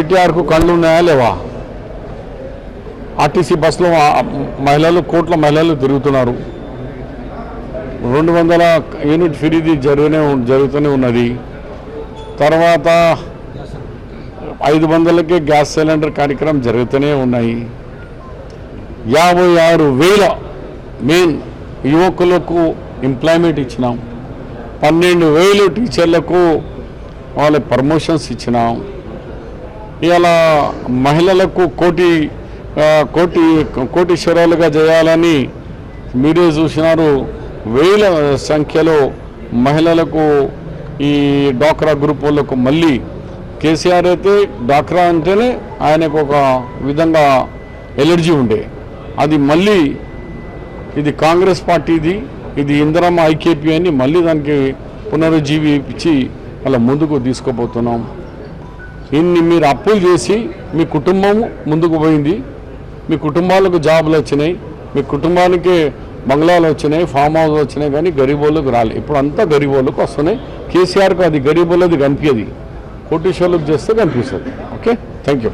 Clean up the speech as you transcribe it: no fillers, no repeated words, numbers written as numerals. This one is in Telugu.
కేటీఆర్కు కళ్ళు ఉన్నాయా లేవా? ఆర్టీసీ బస్సులో మహిళలు కోట్ల మహిళలు తిరుగుతున్నారు. 200 యూనిట్ ఫీజు జరుగుతూనే ఉన్నది. తర్వాత 500కే గ్యాస్ సిలిండర్ కార్యక్రమం జరుగుతూనే ఉన్నాయి. 56,000 మెయిన్ యువకులకు ఎంప్లాయ్మెంట్ ఇచ్చినాం. 12,000 టీచర్లకు వాళ్ళ ప్రమోషన్స్ ఇచ్చినాం. ఇలా మహిళలకు కోటీశ్వరాలుగా చేయాలని మీరే చూసినారు. వేల సంఖ్యలో మహిళలకు ఈ డ్వాక్రా గ్రూప్ వాళ్ళకు మళ్ళీ కేసీఆర్ అయితే డ్వాక్రా అంటేనే ఆయనకు ఒక విధంగా ఎలర్జీ ఉండే, అది మళ్ళీ ఇది కాంగ్రెస్ పార్టీది, ఇది ఇందిరమ్మ ఐకేపీ అని మళ్ళీ దానికి పునరుజ్జీవించి అలా ముందుకు తీసుకుపోతున్నాం. ఇన్ని మీరు అప్పులు చేసి మీ కుటుంబం ముందుకు పోయింది, మీ కుటుంబాలకు జాబులు వచ్చినాయి, మీ కుటుంబానికి బంగ్లాలు వచ్చినాయి, ఫామ్ హౌస్ వచ్చినాయి, కానీ గరీబోళ్ళకు రాలేదు. ఇప్పుడు అంతా గరీబోళ్ళకు వస్తున్నాయి. కేసీఆర్కు అది గరీబోళ్ళది కనిపించదు, కోటీశ్వర్లకు చేస్తే కనిపిస్తుంది. Okay, thank you.